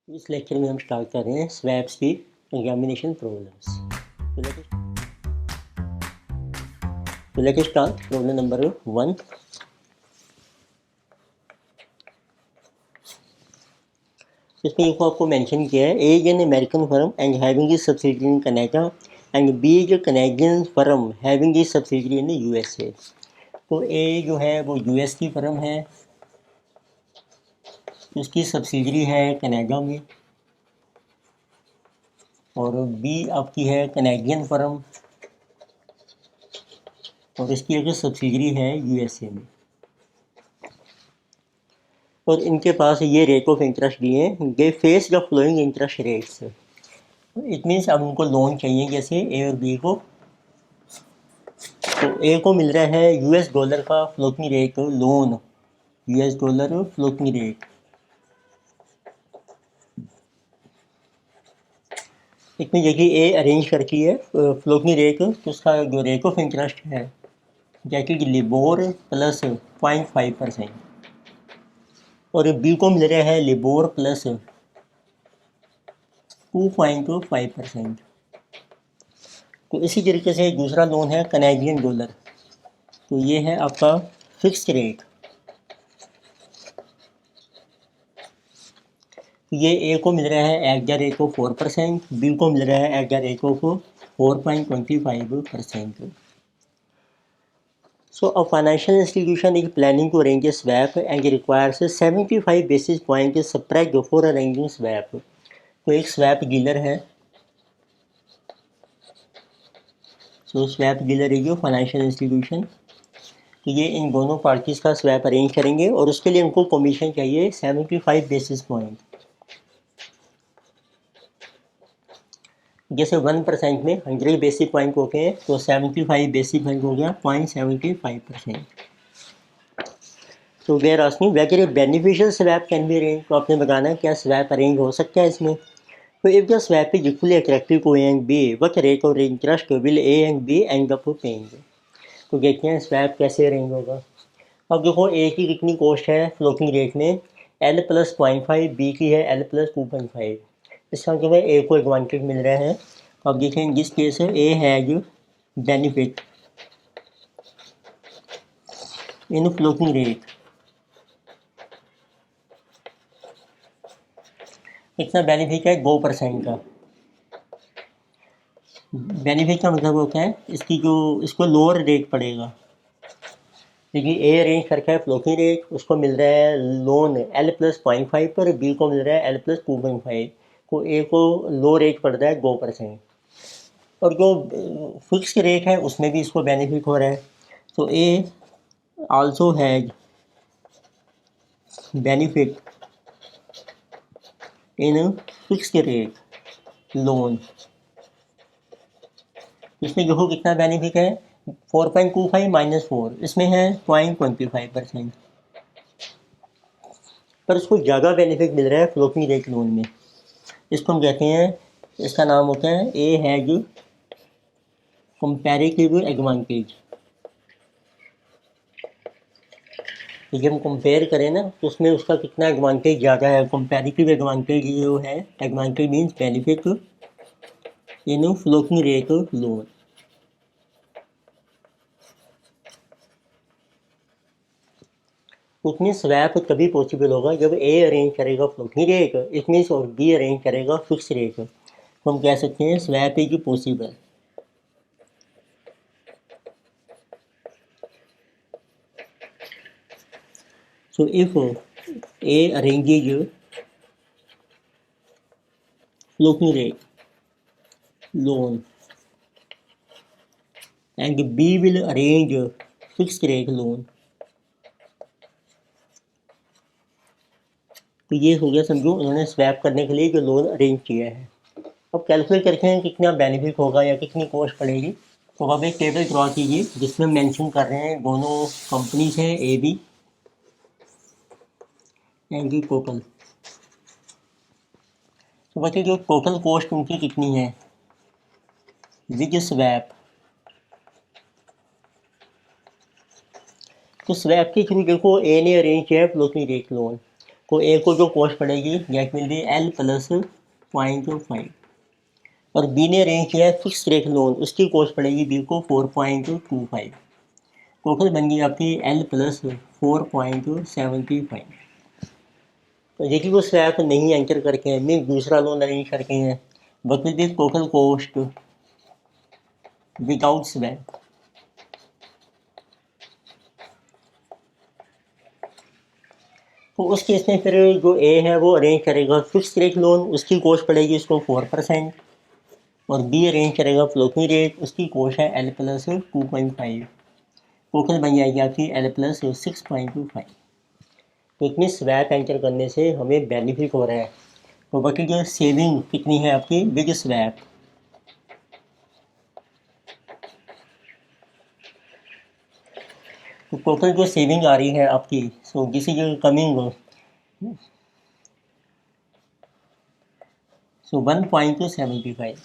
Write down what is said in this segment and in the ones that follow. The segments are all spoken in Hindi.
इस लेक्चर में हम स्टार्ट कर रहे हैं स्वैप्स की एग्जामिनेशन प्रॉब्लम्स। तो लेट स्टार्ट प्रॉब्लम नंबर 1। इसमें इनको आपको मेंशन किया है, A is an American firm and having is subsidiary in Canada and B is a Canadian firm having is subsidiary in USA. तो ए जो है वो यूएस की फर्म है, उसकी सब्सिडरी है कनाडा में, और बी आपकी है कनेडियन फर्म और इसकी एक सब्सिडरी है यूएसए में। और इनके पास ये रेट ऑफ इंटरेस्ट दिए हैं, they face the flowing interest rates. It means अब उनको लोन चाहिए, जैसे ए और बी को। तो ए को मिल रहा है यूएस डॉलर का floating rate loan, US dollar floating rate. इसमें देखिए ए अरेंज करती है फ्लोटिंग रेट, तो उसका जो रेट ऑफ इंटरेस्ट है जैसे कि लिबोर प्लस 0.5%, और बी को मिल रहा है लिबोर प्लस 2.5%। तो इसी तरीके से दूसरा लोन है कनेडियन डॉलर, तो ये है आपका फिक्स रेट। ये ए को मिल रहा है एट द रेट ऑफ 4%, बी को मिल रहा है at the rate of 4.25%। So a financial institution is planning to arrange a swap and requires 75 basis point spread for arranging swap। तो एक स्वैप डीलर है, सो स्वैप डीलर है जो फाइनेंशियल इंस्टीट्यूशन, तो ये इन दोनों पार्टीज का स्वैप अरेंज करेंगे और उसके लिए उनको कमीशन चाहिए 75 बेसिस पॉइंट। जैसे 1% में 100 बेसिक पॉइंट होते हैं, तो 75 बेसिक पॉइंट हो गया 0.75%। तो we're asking whether beneficial swap can be arrange, तो आपने बताना क्या स्वैप अरेंज हो सकता है इसमें। तो if the swap is equally attractive to A and B what rate of interest will A and B end up paying. तो देखते हैं स्वैप कैसे अरेंज होगा। अब देखो ए की कितनी कॉस्ट है फ्लोटिंग रेट में, एल प्लस 0.5, बी की है एल प्लस 2.5। इसका जो है ए को एडवांटेज मिल रहा है। अब देखें जिस case A has benefit in floating rate, इतना बेनिफिट है 2% का। बेनिफिट का मतलब होता है इसकी जो इसको लोअर रेट पड़ेगा, क्योंकि ए अरेंज करके है फ्लोटिंग रेट, उसको मिल रहा है लोन एल प्लस 0.5 पर, बी को मिल रहा है एल प्लस 2.5, तो ए को लो रेट पड़ रहा है 2%। और जो फिक्स रेट है उसमें भी इसको बेनिफिट हो रहा है। तो A also has benefit in fix rate loan. इसमें देखो कितना बेनिफिट है, 4.25 माइनस 4, इसमें है 0.25%, पर उसको ज़्यादा बेनिफिट मिल रहा है फ्लोटिंग रेट लोन में। इसको हम कहते हैं, इसका नाम होता है ए हैज कंपैरेटिव एडवांटेज। तो जब हम कंपेयर करें ना, तो उसमें उसका कितना एडवांटेज ज़्यादा है। कंपैरेटिव एडवांटेज जो है, advantage means benefit in floating rate loan. उसमें स्वैप तभी पॉसिबल होगा जब ए अरेंज करेगा फ्लोटिंग रेट, इट मीन्स, और बी अरेंज करेगा फिक्स रेट। तो हम कह सकते हैं swap is possible. So if A arranges floating rate loan and B will arrange fixed rate loan, तो ये हो गया, समझो उन्होंने स्वैप करने के लिए जो लोन अरेंज किया है। अब कैलकुलेट करते हैं कितना बेनिफिट होगा या कितनी कॉस्ट पड़ेगी। तो अब एक टेबल ड्रॉ कीजिए जिसमें मेंशन कर रहे हैं दोनों कंपनीज हैं A B and the total. तो बताइए जो टोटल कॉस्ट उनकी कितनी है विद स्वैप। तो स्वैप के थ्रू देखो ए ने अरेंज किया है फ्लोटिंग रेट लोन, तो ए को जो कॉस्ट पड़ेगी that will be L plus 0.5, और बी ने अरेंज किया है फिक्स रेट लोन, उसकी कॉस्ट पड़ेगी बी को 4.25। टोटल बन गई आपकी L प्लस 4.75। तो देखिए वो स्वैप नहीं एंटर करके हैं, नहीं दूसरा लोन अरेंज करके हैं, but with total cost without swap. तो उस केस में फिर जो ए है वो अरेंज करेगा फिक्स रेट लोन, उसकी कॉस्ट पड़ेगी उसको 4%, और बी अरेंज करेगा फ्लोटिंग रेट, उसकी कॉस्ट है L प्लस 2.5। टोटल बन जाएगी आपकी L प्लस 6.25। तो इतनी स्वैप एंटर करने से हमें बेनिफिट हो रहा है। तो बाकी जो सेविंग कितनी है आपकी विद स्वैप, तो टोटल जो सेविंग आ रही है आपकी, सो दिस इज कमिंग 1.75।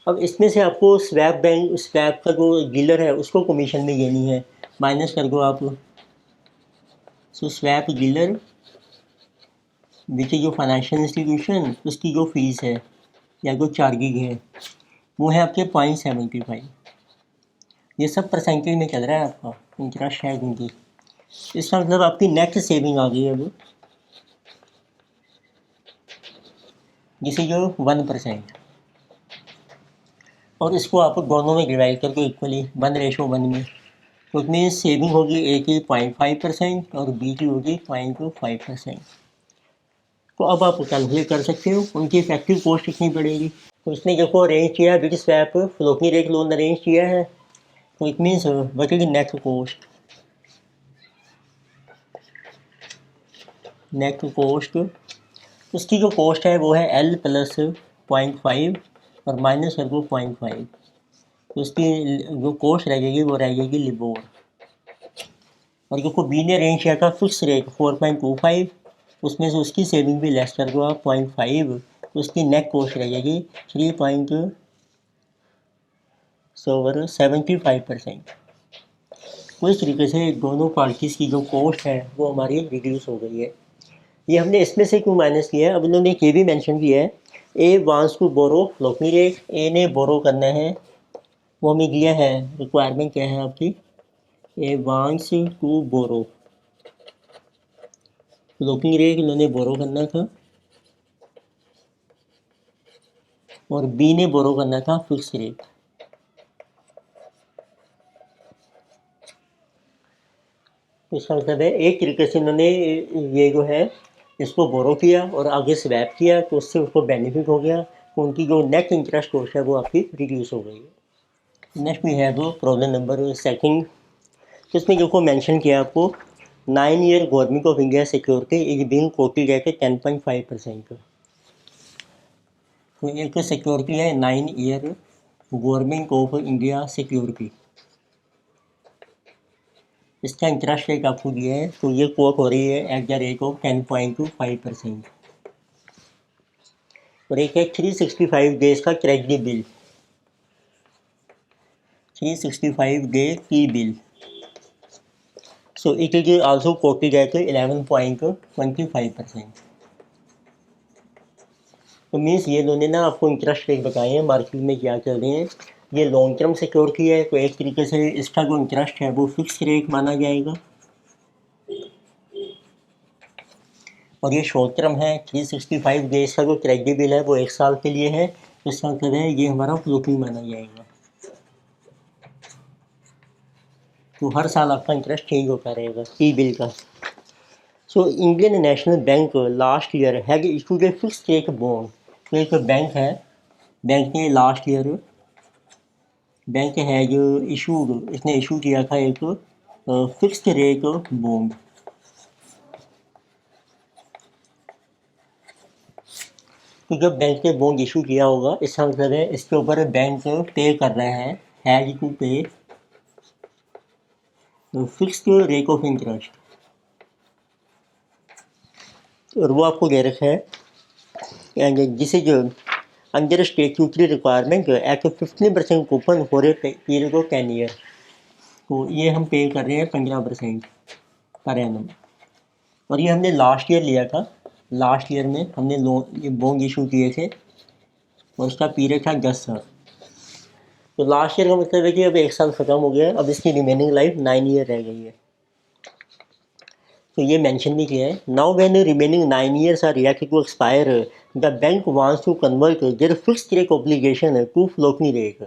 अब इसमें से आपको स्वैप का जो डीलर है उसको कमीशन में देनी है, माइनस कर दो आप। सो स्वैप डीलर विच जो फाइनेंशियल इंस्टीट्यूशन, उसकी जो फीस है या जो चार्जिंग है वो है आपके 0.75। ये सब परसेंटेज में चल रहा है आपका इंटरेस्ट है क्योंकि, इसका मतलब आपकी नेट सेविंग आ गई है वो, जिसे जो 1%, और इसको आप दोनों में डिवाइड करके इक्वली 1:1 में, तो उसमें सेविंग होगी ए की 0.5% और बी की होगी 0.5%। तो अब आप कैलकुलेट कर सकते हो उनकी इफेक्टिव कॉस्ट कितनी पड़ेगी। तो इसने देखो अरेंज किया big swap floating rate loan arrange किया है, तो इट मीन्स बचेगी नेट कॉस्ट। नेट कॉस्ट उसकी जो कॉस्ट है वो है L प्लस 0.5 और माइनस कर दो 0.5, तो उसकी जो कॉस्ट रह जाएगी वो रह जाएगी लिबोर। और जो बी ने अरेंज किया था फिक्स रेट 4.25, उसमें से उसकी सेविंग भी लेस कर दो आप 0.5, तो उसकी नेट कॉस्ट रह जाएगी 3.75%। तो इस तरीके से दोनों पार्टीज़ की जो कॉस्ट है वो हमारी रिड्यूस हो गई है। ये हमने इसमें से क्यों माइनस किया है, अब इन्होंने ये भी मेंशन किया है A wants to borrow floating rate, A ने बोरो करना है, वो हमें दिया है रिक्वायरमेंट क्या है आपकी, A wants to borrow floating rate इन्होंने बोरो करना था, और बी ने बोरो करना था फिक्स रेट। इसका मतलब है एक तरीके से इन्होंने ये जो है इसको बोरो किया और आगे स्वैप किया, तो उससे उसको बेनिफिट हो गया, तो उनकी जो नेट इंटरेस्ट कॉस्ट है वो आपकी रिड्यूस हो गई है। नेक्स्ट भी है वो प्रॉब्लम नंबर 2। तो इसमें जो मेंशन किया आपको 9 year government of India security is being quoted at 10.5%। तो एक सिक्योरिटी है 9 year government of India security, इसका इंटरेस्ट रेट आपको दिया है, तो ये कोट हो रही है एट द रेट ऑफ 10.25%। और एक है 365 डेज का क्रेडिट बिल, 365 डे की bill, so it is also quoted at 11.25%। तो मीन्स ये दोनों ना आपको इंटरेस्ट रेट बताए हैं मार्केट में क्या चल रहे हैं। ये लॉन्ग टर्म सिक्योरिटी है, तो एक तरीके से इसका जो इंटरेस्ट है वो फिक्स रेट माना जाएगा, और ये शॉर्ट टर्म है 365 डेज का जो क्रेडिट बिल है वो 1 साल के लिए है, तो इसका मतलब है ये हमारा फ्लोटिंग माना जाएगा, तो हर साल आपका इंटरेस्ट चेंज होता रहेगा ई बिल का। So Indian National bank last year had issued A fix rate bond, तो एक बैंक है, बैंक ने लास्ट ईयर बैंक है जो इशूड, इसने इशू किया था एक फिक्स्ड रेट बॉन्ड। तो जब बैंक ने बॉन्ड इशू किया होगा इसका मतलब है इसके ऊपर बैंक पे कर रहा है, हैज टू पे फिक्स्ड रेट ऑफ इंटरेस्ट, और वो आपको दे रखा है जिसे जो under statutory requirement eight 15% coupon for a period of 10 year, तो ये हम पे कर रहे हैं 15% पर एनम, और ये हमने लास्ट ईयर लिया था। लास्ट ईयर में हमने लोन ये बॉन्ड इशू किए थे और उसका पीरियड था 10 साल। तो लास्ट ईयर का मतलब है कि अब 1 साल ख़त्म हो गया है, अब इसकी रिमेनिंग लाइफ 9 ईयर रह गई है। तो ये मेंशन भी किया है, now when remaining 9 years are react to expire the bank wants to convert their fixed rate obligation to floating rate.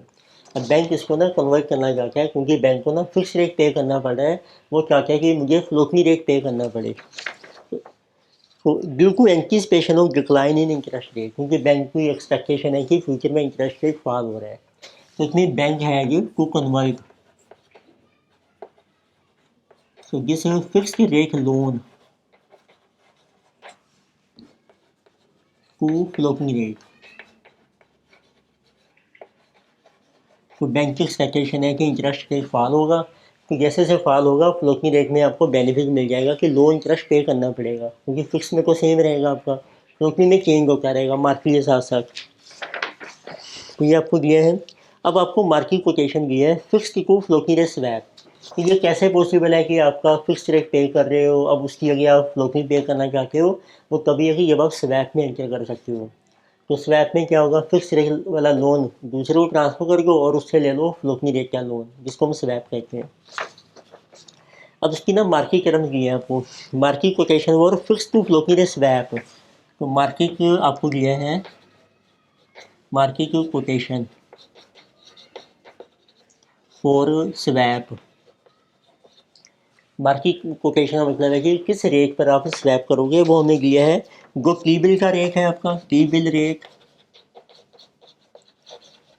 अब बैंक इसको ना कन्वर्ट करना चाहता है, क्योंकि बैंक को ना फिक्स रेट पे करना पड़ रहा है, वो चाहता है कि मुझे फ्लोटिंग रेट पे करना पड़े। तो due to anticipation of decline in interest rate, क्योंकि बैंक की एक्सपेक्टेशन है कि फ्यूचर में इंटरेस्ट रेट फॉल हो रहा है, तो इसमें बैंक है to convert. So this is fixed rate loan to floating rate। तो बैंक की एक्सपेक्टेशन है कि इंटरेस्ट रेट फॉल होगा, तो जैसे जैसे फॉल होगा फ्लोटिंग रेट में आपको बेनिफिट मिल जाएगा कि लो इंटरेस्ट पे करना पड़ेगा, क्योंकि फिक्स में तो सेम रहेगा आपका, फ्लोटिंग में चेंज होता रहेगा मार्केट के साथ साथ। तो ये आपको दिया है। अब आपको मार्केट कोटेशन दिया है fixed to floating rate swap. तो ये कैसे पॉसिबल है कि आपका फिक्स रेट पे कर रहे हो, अब उसकी जगह आप फ्लोटिंग पे करना चाहते हो, वो तभी है कि जब आप स्वैप में एंटर कर सकते हो। तो स्वैप में क्या होगा, फिक्स रेट वाला लोन दूसरे को ट्रांसफर कर दो और उससे ले लो फ्लोटिंग रेट का लोन, जिसको हम स्वैप कहते हैं। अब इसकी ना मार्केट टर्म की है आपको, मार्केट कोटेशन और fix to floating rate swap. तो मार्केट आपको दिया है, market quotation for swap. Market quotation का मतलब है कि किस रेट पर आप स्वैप करोगे, वो हमने दिया है। जो टी बिल का रेट है आपका, टी बिल रेट,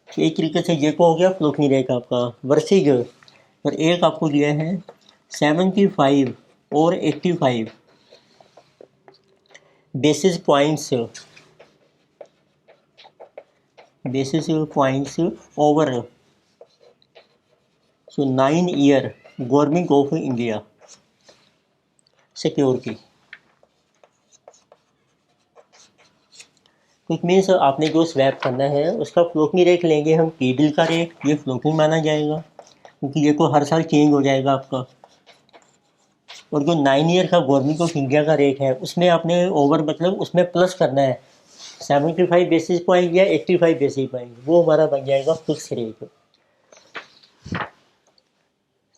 एक तरीके से ये को हो गया फ्लोटिंग रेट आपका वर्सेज, और एक आपको दिया है 75 और 85 basis points, basis points over 9 year government of India security. It means आपने जो स्वैप करना है उसका फ्लोटिंग रेट लेंगे हम, टी बिल का रेट, ये फ्लोटिंग माना जाएगा क्योंकि ये तो हर साल चेंज हो जाएगा आपका। और जो 9 ईयर का गवर्नमेंट ऑफ इंडिया का रेट है उसमें आपने ओवर मतलब उसमें प्लस करना है 75 बेसिस पॉइंट या 85 बेसिस पॉइंट, वो हमारा बन जाएगा fix rate.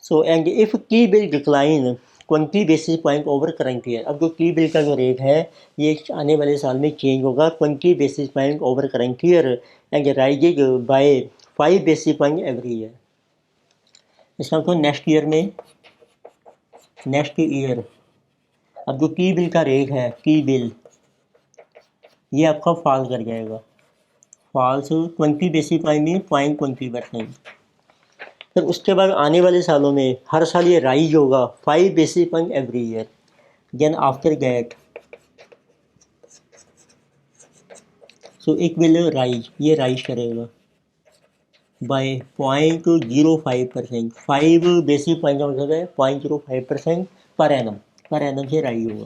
So and if T bill decline 20 basis point over current year. अब जो टी बिल का जो रेट है ये आने वाले साल में चेंज होगा 20 basis point over current year and rising bye 5 basis point every year. इसका मतलब नेक्स्ट ईयर में, नेक्स्ट ईयर अब जो टी बिल का रेट है, टी बिल ये आपका फॉल कर जाएगा, फॉल्स 20 बेसिस पॉइंट में 0.20%। फिर उसके बाद आने वाले सालों में हर साल ये राइज होगा 5 basis point every year. Then after that so it will rise, ये राइज करेगा बाय 0.05%। 5 बेसिस पॉइंट का मतलब है 0.05% पर एनम, पर एनम से राइज होगा।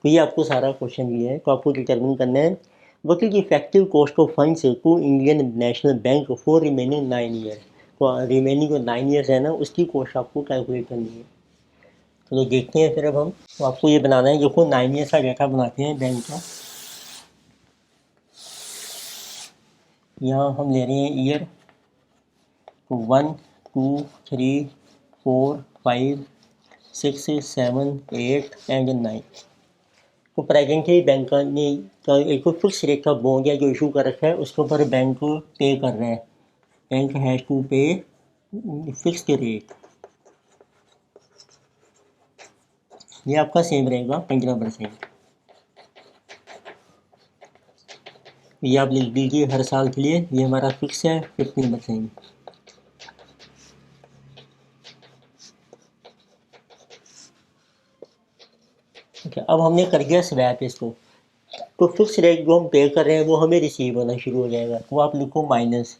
तो ये आपको सारा क्वेश्चन दिया है, तो आपको डिटर्मिन करना है what is effective cost of funds to Indian National Bank for remaining 9 year. तो रिमेनिंग जो 9 ईयर्स है ना उसकी कॉस्ट आपको कैलकुलेट करनी है। तो देखते हैं फिर अब हम, तो आपको ये बनाना है, देखो 9 ईयर्स का डाटा बनाते हैं बैंक का। यहाँ हम ले रहे हैं ईयर, तो 1 2 3 4 5 6 7 8 एंड 9। तो प्रेजेंटली बैंक ने एक फिक्स रेट का बॉन्ड या जो इशू कर रखा है उसके ऊपर बैंक को पे कर रहा है, बैंक हैज़ टू पे फिक्स्ड रेट। ये आपका सेम रहेगा 15%। ये आप लिख दीजिए हर साल के लिए, ये हमारा फिक्स है 15%। ठीक है, अब हमने कर दिया स्वैप इसको, तो फिक्स रेट जो हम पे कर रहे हैं वो हमें रिसीव होना शुरू हो जाएगा। तो आप लिखो माइनस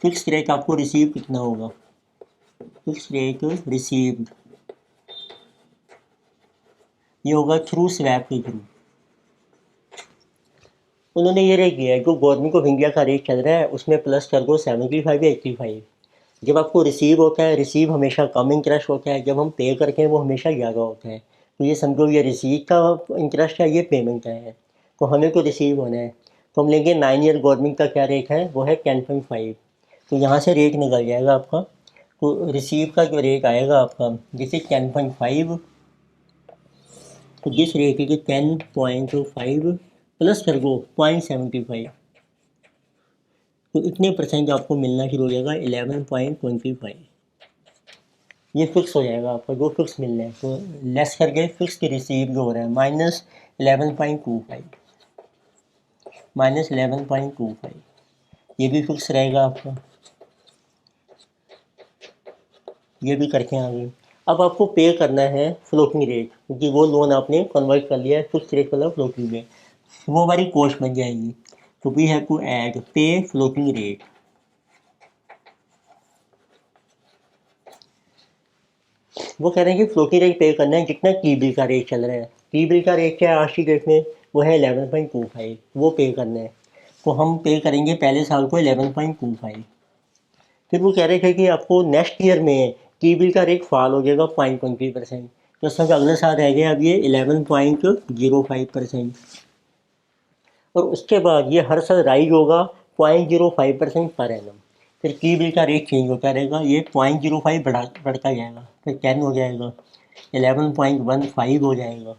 फिक्स रेट, आपको रिसीव कितना होगा, फिक्स रेट रिसीव्ड, ये होगा थ्रू स्वैप के थ्रू। उन्होंने ये रेट दिया है जो गवर्नमेंट ऑफ इंडिया का रेट चल रहा है उसमें प्लस कर दो 75 या 85। जब आपको रिसीव होता है, रिसीव हमेशा कम इंटरेस्ट होता है, जब हम पे करते हैं वो हमेशा ज़्यादा होता है। तो ये समझो ये रिसीट का इंटरेस्ट है, ये पेमेंट का है, तो हमें तो रिसीव होना है। तो हम लेंगे 9 ईयर गवर्नमेंट का क्या रेट है, वो है 10.5। तो यहाँ से रेट निकल जाएगा आपका। तो रिसीव का जो रेट आएगा आपका जैसे 10.5, तो जिस रेट की 10.5 प्लस कर दो 0.75, तो इतने परसेंट आपको मिलना शुरू हो जाएगा 11.25। ये फिक्स हो जाएगा आपका, जो फिक्स मिलना है। तो लेस करके फिक्स की रिसीव जो हो रहा है -11.25, -11.25, ये भी फिक्स रहेगा आपका। ये भी करके आ गए। अब आपको पे करना है फ्लोटिंग रेट, क्योंकि वो लोन आपने कन्वर्ट कर लिया है फिक्स रेट वाला फ्लोटिंग में, वो हमारी कॉस्ट बन जाएगी। तो वी हैव टू ऐड पे फ्लोटिंग रेट। वो कह रहे हैं कि फ्लोटिंग रेट पे करना है जितना टी बिल का रेट चल रहा है। टी बिल का रेट क्या है आज की डेट में, वो है 11.25, वो पे करना है। तो हम पे करेंगे पहले साल को 11.25। फिर वो कह रहे थे कि आपको नेक्स्ट ईयर में टी बिल का रेट फॉल हो जाएगा 0.20%। तो सब अगले साल रह गया अब ये 11.05%। और उसके बाद ये हर साल राइज होगा 0.05% पर एनम। फिर टी बिल का रेट चेंज होता रहेगा, ये 0.05 बढ़ता जाएगा, फिर 10 हो जाएगा, 11.15 हो जाएगा।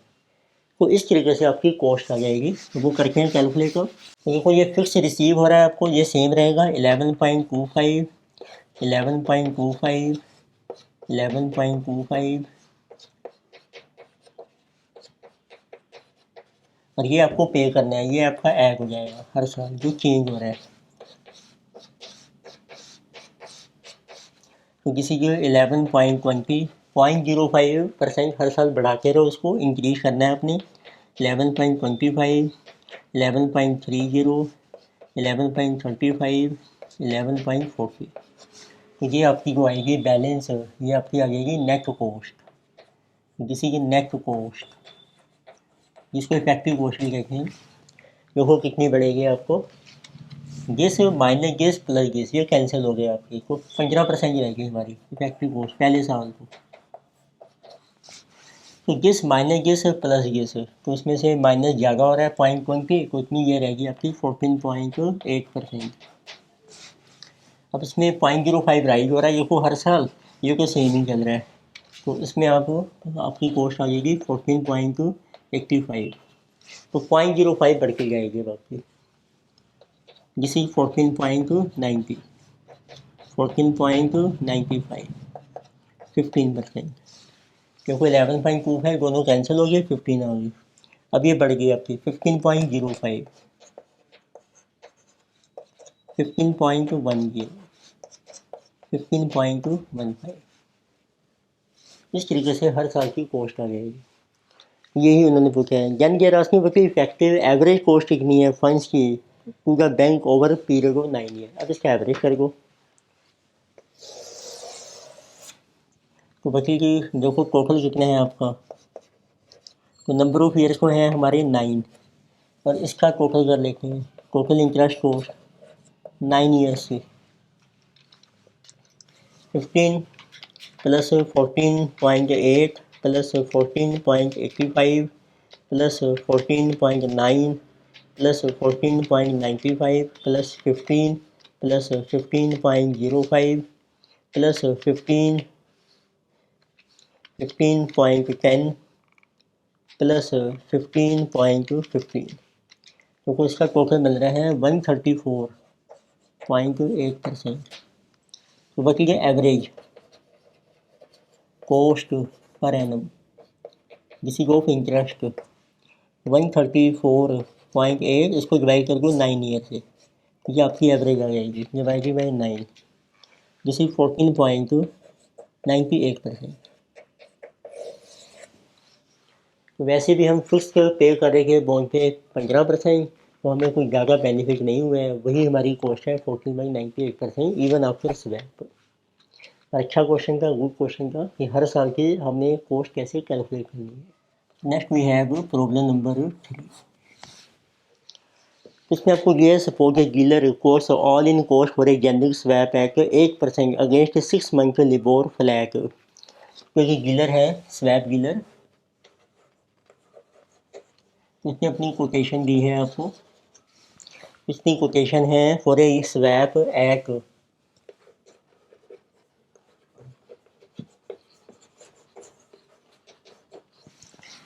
तो इस तरीके से आपकी कॉस्ट आ जाएगी। तो वो करके हैं कैलकुलेटर। तो देखो ये फिक्स रिसीव हो रहा है आपको, ये सेम रहेगा 11.25, 11.25, 11.25, और ये आपको पे करना है। ये आपका ऐड हो जाएगा हर साल जो चेंज हो रहा है। तो किसी को 11.20, 0.05% हर साल बढ़ाते रहो, उसको इंक्रीज करना है आपने। 11.25, 11.30, 11.35, 11.40। तो ये आपकी जो आएगी बैलेंस, ये आपकी आ जाएगी नेट कॉस्ट, किसी की नेट कॉस्ट, जिसको इफेक्टिव कॉस्ट भी कहते हैं। देखो कितनी बढ़ेगी आपको, guess minus guess plus guess ये कैंसिल हो गया आपकी, तो 15% ही रहेगी हमारी इफेक्टिव कॉस्ट पहले साल को। तो guess minus guess plus guess, तो इसमें से माइनस ज़्यादा हो रहा है 0.20, तो इतनी ये रहेगी आपकी 14.8%। अब इसमें 0.05 राइज हो रहा है, ये को हर साल ये को सेम ही चल रहा है, तो इसमें आपकी कॉस्ट आ जाएगी 14.85। तो 0.05 बढ़ के जाएगी अब आपकी, जिसे 14.90, 14.95, 15%। क्योंकि 11.25 दोनों कैंसिल हो गए, 15 आ गई। अब ये बढ़ गई आपकी 15.05, 15.10, 15.15। इस तरीके से हर साल की कॉस्ट आ जाएगी। यही उन्होंने पूछा है। जन गेरासनी बल्कि इफेक्टिव एवरेज कॉस्ट कितनी है फंड्स की to the bank over period of 9 year. अब इसका एवरेज कर दो, तो बची कि देखो टोटल कितने हैं आपका। तो नंबर ऑफ ईयर्स को है हमारे 9, और इसका टोटल कर लेते हैं। टोटल इंटरेस्ट कॉस्ट 9 ईयर्स से 15 plus 14.8 plus 14.85 plus 14.9 plus 14.95 plus 15 plus 15.05 plus 15.10 plus 15.15। तो इसका टोटल मिल रहा है 134.8%। तो बाकी ये एवरेज कॉस्ट पर एनम जिसी ऑफ इंटरेस्ट 134.8, इसको डिवाइड कर दो 9 ईयर से, ये आपकी एवरेज आ जाएगी डिवाइडेड बाई 9, जिसे 14.98%। तो वैसे भी हम फिक्स पे करेंगे बॉन्ड पे 15%, तो हमें कोई ज़्यादा बेनिफिट नहीं हुआ है, वही हमारी कॉस्ट है 14.98% इवन आफ्टर स्वैप। अच्छा क्वेश्चन था, गुड क्वेश्चन था कि हर साल की हमने कॉस्ट कैसे कैलकुलेट करनी है। Next we have problem number 3। इसमें आपको ये suppose a dealer records all in cost for a generic swap at 8% against 6 month LIBOR flat. क्योंकि डीलर है स्वैप डीलर, उसने अपनी कोटेशन दी है आपको। इसकी कोटेशन है for a swap at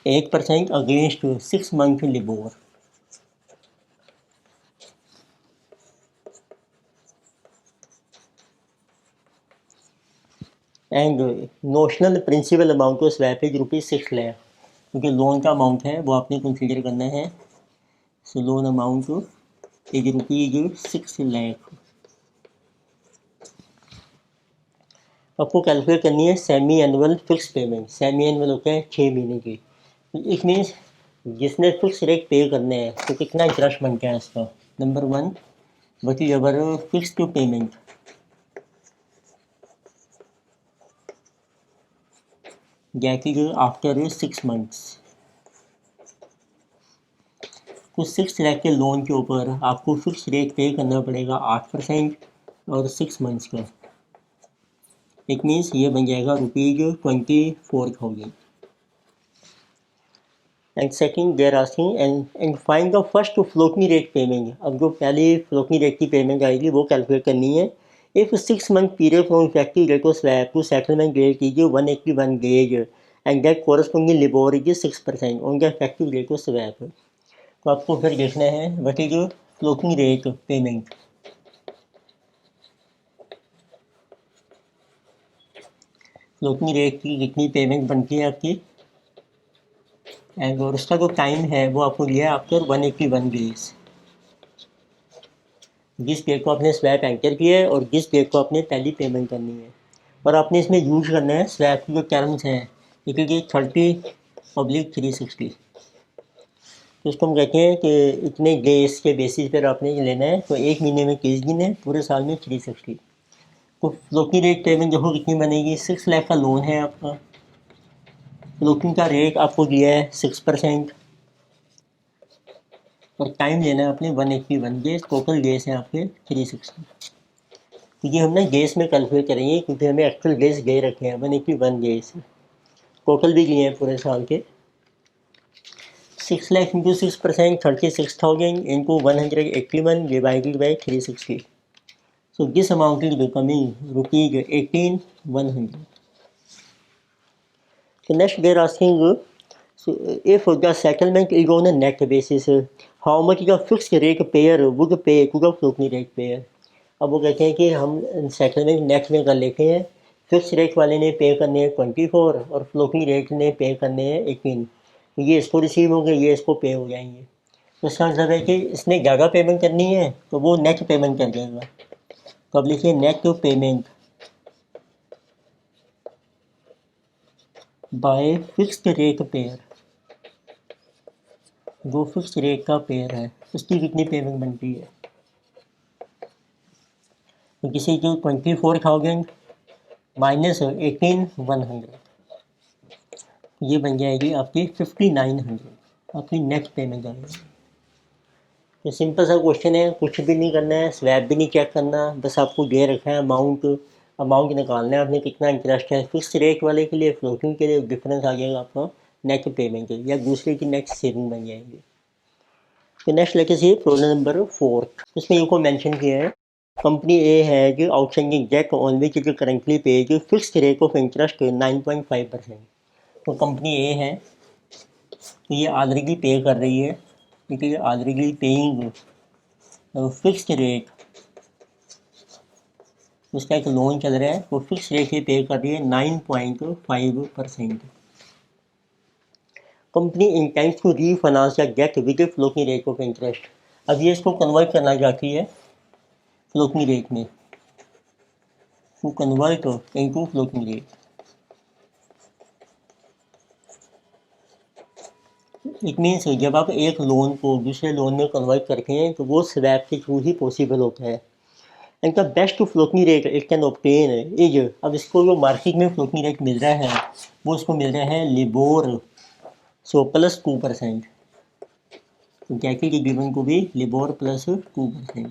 8% against 6 month LIBOR. And notional principal amount of swap is ₹6 lakh, क्योंकि लोन का अमाउंट है वो आपने कंसीडर करना है। So loan amount is ₹6 lakh. आपको कैलकुलेट करनी है semi annual fix payment. Semi annual होता है 6 महीने की। इट मीन्स जिसने फिक्स रेट पे करने हैं तो कितना इंटरेस्ट बनता है इसका। Number 1 what is our fix to payment that is after 6 months. तो 6 लाख के लोन के ऊपर आपको फिक्स रेट पे करना पड़ेगा 8% और 6 मंथ्स का। इट मीन्स ये बन जाएगा ₹24,000। And second they're asking and find the first floating rate payment. अब जो पहली फ्लोटिंग रेट की पेमेंट आएगी वो कैलकुलेट करनी है। If 6 month period from effective date of swap to settlement date is 181 days and that corresponding LIBOR is 6% on the effective date of swap. तो आपको फिर देखना है what is floating rate payment. Floating rate की कितनी पेमेंट बनती है आपकी, एंड और उसका जो टाइम है वो आपको दिया है आफ्टर 181 डेज। जिस डेट को आपने स्वैप एंटर किया है और जिस डेट को आपने पहली पेमेंट करनी है। और आपने इसमें यूज करना है स्वैप की जो टर्म्स हैं, क्योंकि 30/360। तो इसको हम कहते हैं कि इतने डेज के बेसिस पर आपने लेना है। तो 1 महीने में 30 दिन है, पूरे साल में 360। तो फ्लोटिंग रेट पेमेंट देखो कितनी बनेगी। 6 लाख का लोन है आपका, फ्लोटिंग का रेट आपको दिया है 6% और टाइम लेना है आपने 181 डेज। टोटल डेज हैं आपके 360। तो ये हम ना डेज में कैलकुलेट करेंगे क्योंकि हमें एक्चुअल डेज दे रखे हैं 181 डेज। टोटल भी दिए हैं पूरे साल के। 6 lakh into 6% 36,000 into 181 divided by 360। So this amount is becoming ₹18,100. So next they are asking, so if the settlement is on a net basis, how much the fixed rate payer would pay to the floating rate payer? अब वो कहते हैं कि हम सेटलमेंट नेट में कर लेते हैं। फिक्स रेट वाले ने पे करने हैं 24 और फ्लोटिंग रेट ने पे करने हैं 18। तो ये इसको रिसीव होंगे, ये इसको पे हो जाएंगे। तो इसका मतलब है कि इसने ज़्यादा पेमेंट करनी है तो वो नेट पेमेंट कर देगा। तो अब लिखिए net payment by fixed rate pair. जो फिक्स रेट का पेयर है उसकी कितनी पेमेंट बनती है। तो किसी की 24,000 माइनस 18,100, ये बन जाएगी आपकी 5,900 आपकी नेट पेमेंट आएगी। तो सिंपल सा क्वेश्चन है, कुछ भी नहीं करना है, स्वैप भी नहीं चेक करना, बस आपको दे रखा है अमाउंट निकालना है आपने कितना इंटरेस्ट है। फिक्स रेट वाले के लिए फ्लोटिंग के लिए डिफरेंस आ जाएगा आपका नेट पेमेंट या दूसरे की नेट सेविंग बन जाएंगे। तो नेक्स्ट लेके सी प्रॉब्लम नंबर 4। इसमें इनको मेंशन किया है कंपनी ए है कि outstanding date on which it currently page fixed rate of interest 9.5%। तो कंपनी ए है तो ये ऑलरेडी पे कर रही है, क्योंकि ऑलरेडी पेइंग फिक्स्ड रेट, उसका एक लोन चल रहा है वो फिक्स रेट पे कर रही है 9.5%। कंपनी इंटेंट्स टू रीफाइनेंस या get with floating rate of interest. अब ये इसको कन्वर्ट करना चाहती है फ्लोटिंग रेट में, to convert into floating rate. It means जब आप एक लोन को दूसरे लोन में कन्वर्ट करते हैं तो वो स्वैप के थ्रू ही पॉसिबल होता है। And the best floating rate it can obtain is, अब इसको जो मार्केट में फ्लोटिंग रेट मिल रहा है वो इसको मिल रहा है लिबोर सो प्लस 2%। तो जैसे कि गिवन को भी LIBOR plus 2%।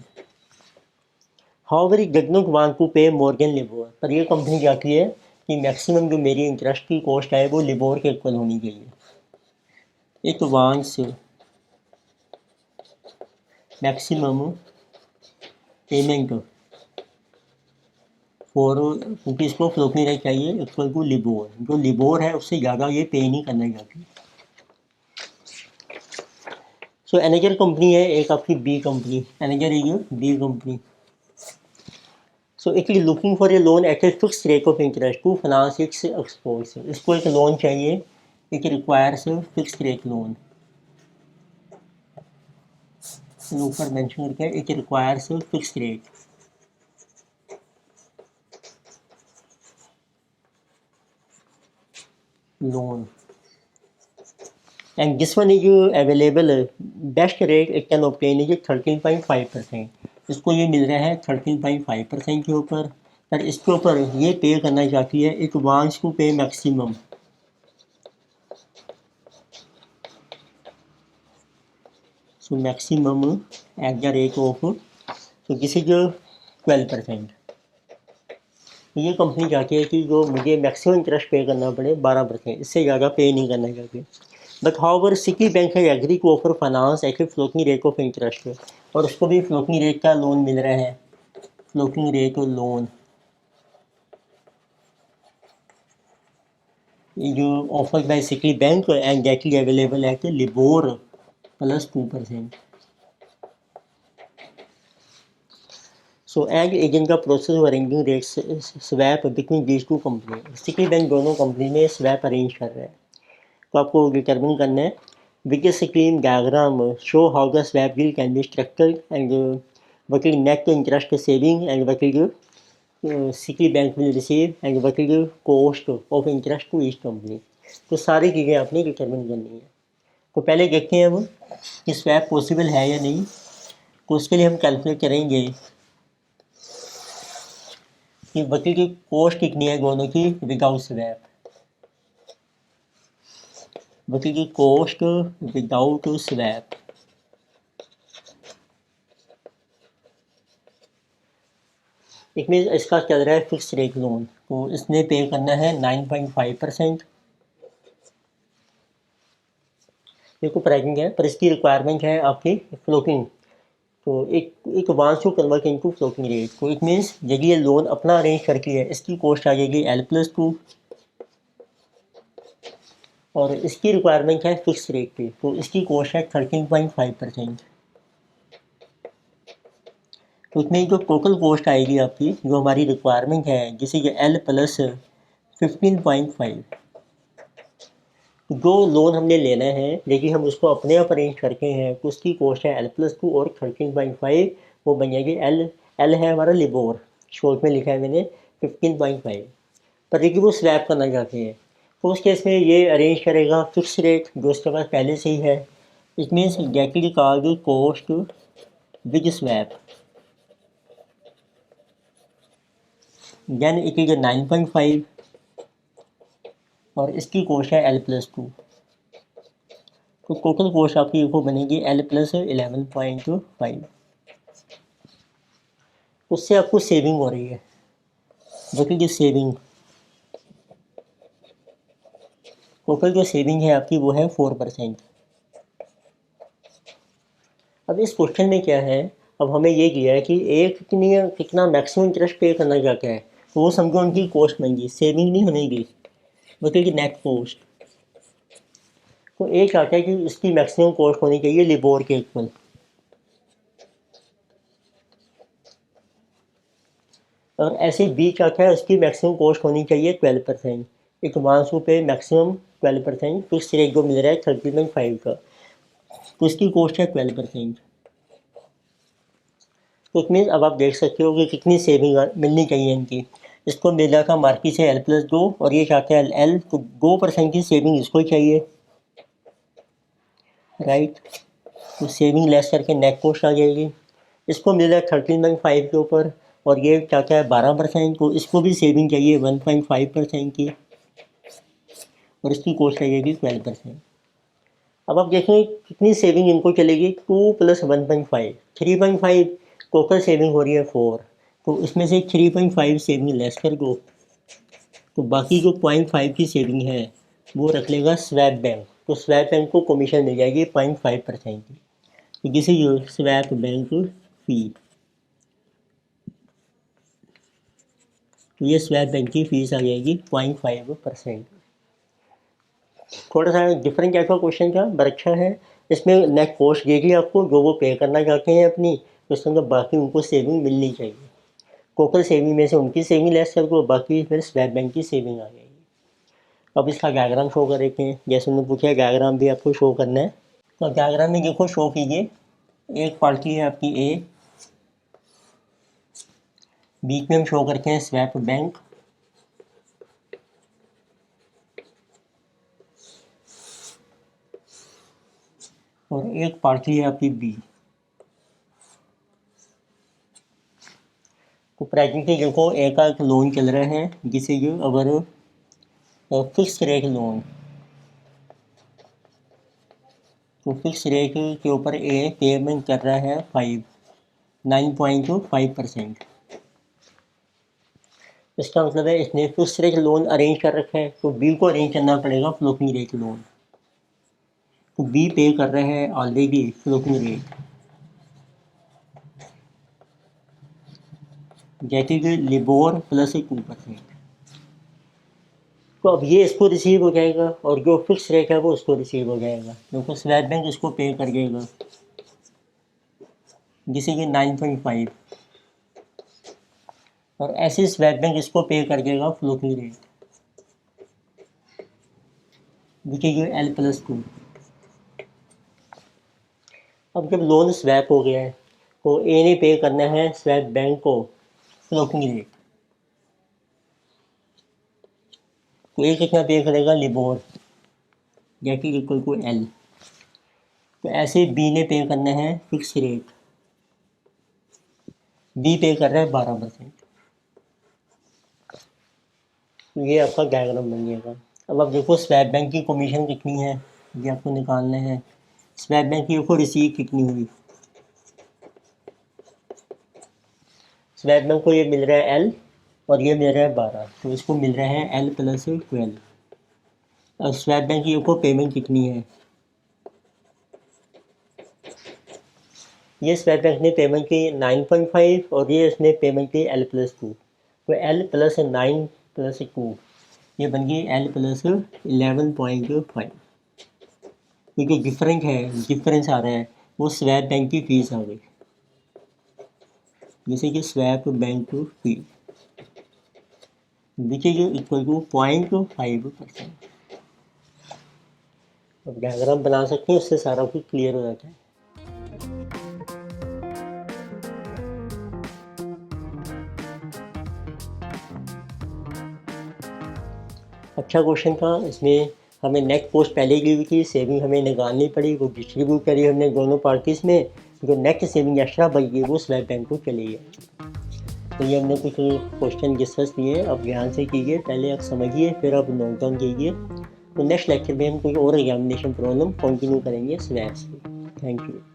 However it does not want to pay more then LIBOR, पर ये कंपनी चाहती है कि मैक्सिमम जो मेरी इंटरेस्ट की कॉस्ट है वो लिबोर के इक्वल होनी चाहिए। It wants maximum payment for, क्योंकि इसको फ्लोटिंग रेट चाहिए इक्वल टू लिबोर, जो लिबोर है उससे ज़्यादा ये पे नहीं करना चाहती। सो एनेजर कंपनी है एक आपकी बी कंपनी, एनेजर है B company. So it is looking for a loan at a fix rate of interest to finance its exports. इसको एक लोन चाहिए, it requires fix rate loan, ऊपर मेंशन करके it requires fix rate loan and this one is available, best rate it can obtain is 13.5%। इसको ये मिल रहा है 13.5% के ऊपर, पर इसके ऊपर ये पे करना चाहती है, इट वांट्स टू पे maximum, so maximum eight the rate of, तो दिस इज 12%। ये कंपनी चाहती है कि जो मुझे मैक्सिमम इंटरेस्ट पे करना पड़े 12%, इससे ज़्यादा पे नहीं करना चाहती। बट हाउएवर सिटी बैंक है agree to offer finance at a floating rate of interest, और उसको भी फ्लोटिंग रेट का लोन मिल रहा है, फ्लोटिंग रेट लोन जो offered by Citi Bank and that is available at LIBOR plus 2%। So as agent का process of arranging rates swap between these two company, Citi Bank दोनों कंपनी में स्वैप अरेंज कर रहा है। तो आपको डिटर्मिन करना है विच scheme diagram show how the swap deal can be structured and what is net interest saving and what is city bank will receive and what is cost of interest to each company। तो सारी चीज़ें आपने डिटर्मिन करनी है। तो पहले देखते हैं हम कि स्वैप पॉसिबल है या नहीं। तो उसके लिए हम कैलकुलेट करेंगे कि वकील की कॉस्ट कितनी है दोनों की विदाउट स्वैप, वकील की कॉस्ट विदाउट स्वैप। इसमें इसका चल रहा है फिक्स रेट लोन, तो इसने पे करना है 9.5%। देखो प्राइसिंग है, पर इसकी रिक्वायरमेंट है आपकी फ्लोटिंग, तो एक wants to convert into floating rate. तो इट मीन्स यदि ये लोन अपना अरेंज करके है, इसकी कॉस्ट आ जाएगी L+2, और इसकी रिक्वायरमेंट है फिक्स रेट पे, तो इसकी कॉस्ट है 13.5%। तो इसमें जो टोटल कॉस्ट आएगी आपकी, जो हमारी रिक्वायरमेंट है जिसे ये L+15.5, जो लोन हमने लेना है लेकिन हम उसको अपने आप अरेंज करके हैं, तो उसकी कॉस्ट है L+2 और 13.5, वो बन जाएगी L है हमारा लिबोर, शॉर्ट में लिखा है मैंने 15.5। पर देखिए वो स्वैप करना चाहते हैं, तो उस केस में ये अरेंज करेगा फिक्स रेट जो उसके पास पहले से ही है। It means getting called cost with swap, then it is 9.5 और इसकी कॉस्ट है L+2, तो टोटल कॉस्ट आपकी वो बनेगी L+11.5। उससे आपको सेविंग हो रही है, देखिए सेविंग, टोटल जो सेविंग है आपकी वो है 4%। अब इस क्वेश्चन में क्या है, अब हमें ये किया है कि एक कितना मैक्सिमम इंटरेस्ट पे करना चाहता है, तो वो समझो उनकी कॉस्ट बन गई, सेविंग नहीं बनेगी, बल्कि नेट कॉस्ट। तो ए चाहता है कि इसकी मैक्सिमम कॉस्ट होनी चाहिए लिबोर के इक्वल, और ऐसे बी चाहता है उसकी मैक्सिमम कॉस्ट होनी चाहिए 12%। एक वांस पे मैक्सिमम 12%, फिक्स रेट जो मिल रहा है 13.5 का, तो इसकी कॉस्ट है 12%। तो इट मीन्स अब आप देख सकते हो कि कितनी सेविंग मिलनी चाहिए इनकी। इसको मिला था मार्केट से L+2 और ये चाहते हैं L, तो 2% की सेविंग इसको चाहिए, राइट। तो सेविंग लेस करके नेट कॉस्ट आ जाएगी। इसको मिल रहा है 13.5 के ऊपर और ये चाहता है 12%, तो इसको भी सेविंग चाहिए 1.5% की, और इसकी कॉस्ट आ जाएगी 12%। अब आप देखें कितनी सेविंग इनको चलेगी, 2 + 1.5, 3.5, टोटल सेविंग हो रही है 4, तो इसमें से 3.5 सेविंग लेस कर दो, तो बाकी जो 0.5 की सेविंग है वो रख लेगा स्वैप बैंक, तो स्वैप बैंक को कमीशन मिल जाएगी 0.5% की। This is your swap bank fee. तो ये स्वैप बैंक की फीस आ जाएगी 0.5%। थोड़ा सा डिफरेंट टाइप का क्वेश्चन था, बड़ा अच्छा है। इसमें नेट कॉस्ट देगी आपको, जो वो पे करना चाहते हैं अपनी, तो उसके अंदर बाकी उनको सेविंग मिलनी चाहिए। टोटल सेविंग में से उनकी सेविंग लेस कर दो, बाकी फिर स्वैप बैंक की सेविंग आ जाएगी। अब इसका डायग्राम शो कर देते हैं, जैसे उन्होंने पूछा डायग्राम भी आपको शो करना है। तो डायग्राम में देखो शो कीजिए, एक पार्टी है आपकी ए, बीच में हम शो करते हैं स्वैप बैंक, और एक पार्टी है आपकी बी। तो प्रेजेंटली देखो ए का एक लोन चल रहा है, जिसे ये अगर फिक्स रेट लोन, तो फिक्स रेट के ऊपर ए पेमेंट कर रहा है 9.5%। इसका मतलब है इसने फिक्स रेट लोन अरेंज कर रखा है, तो बी को अरेंज करना पड़ेगा फ्लोटिंग रेट लोन। तो बी पे कर रहे हैं ऑलरेडी फ्लोटिंग रेट, जैसे कि लिबोर प्लस 2%। तो अब ये इसको रिसीव हो जाएगा, और जो फिक्स रेट है वो उसको रिसीव हो जाएगा, क्योंकि स्वैप बैंक इसको पे कर देगा, जिसे कि 9.5, और ऐसे स्वैप बैंक इसको पे कर देगा फ्लोटिंग रेट, जिसे कि L+2। अब जब लोन स्वैप हो गया है, तो ए ने पे करना है स्वैप बैंक को फ्लोटिंग रेट। तो ए कितना पे करेगा, लिबोर, जैसे इक्वल टू L। तो ऐसे बी ने पे करना है फिक्स रेट, बी पे कर रहा है 12%। तो ये आपका डायग्राम बन जाएगा। अब आप देखो स्वैप बैंक की कमीशन कितनी है, ये आपको निकालना है। स्वैप बैंक की आपको रिसीव कितनी हुई, स्वैप बैंक को ये मिल रहा है L, और ये मिल रहा है 12, तो इसको मिल रहा है L+12। अब स्वैप बैंक की आपको पेमेंट कितनी है, ये स्वैप बैंक ने पेमेंट की 9.5, और ये इसने पेमेंट की L+2। तो L+9+2 ये बन गई L+11.5। ये जो डिफरेंस आ रहा है वो स्वैप बैंक की फीस आ गई, जैसे कि swap bank fee, which is equal to 0.5%। अब डायग्राम बना सकते हैं, उससे सारा कुछ क्लियर हो जाता है। अच्छा क्वेश्चन था। इसमें हमें नेट कॉस्ट पहले की हुई थी, सेविंग हमें निकालनी पड़ी, वो डिस्ट्रीब्यूट करी हमने दोनों पार्टीज़ में। जो नेट सेविंग एक्स्ट्रा बच गई वो स्वैप बैंक को चली गई। तो ये हमने कुछ क्वेश्चन डिस्कस किए, अब ध्यान से कीजिए, पहले आप समझिए फिर आप नोट डाउन कीजिए। तो नेक्स्ट लेक्चर में हम कोई और एग्जामिनेशन प्रॉब्लम कंटिन्यू करेंगे स्वैप से। Thank you.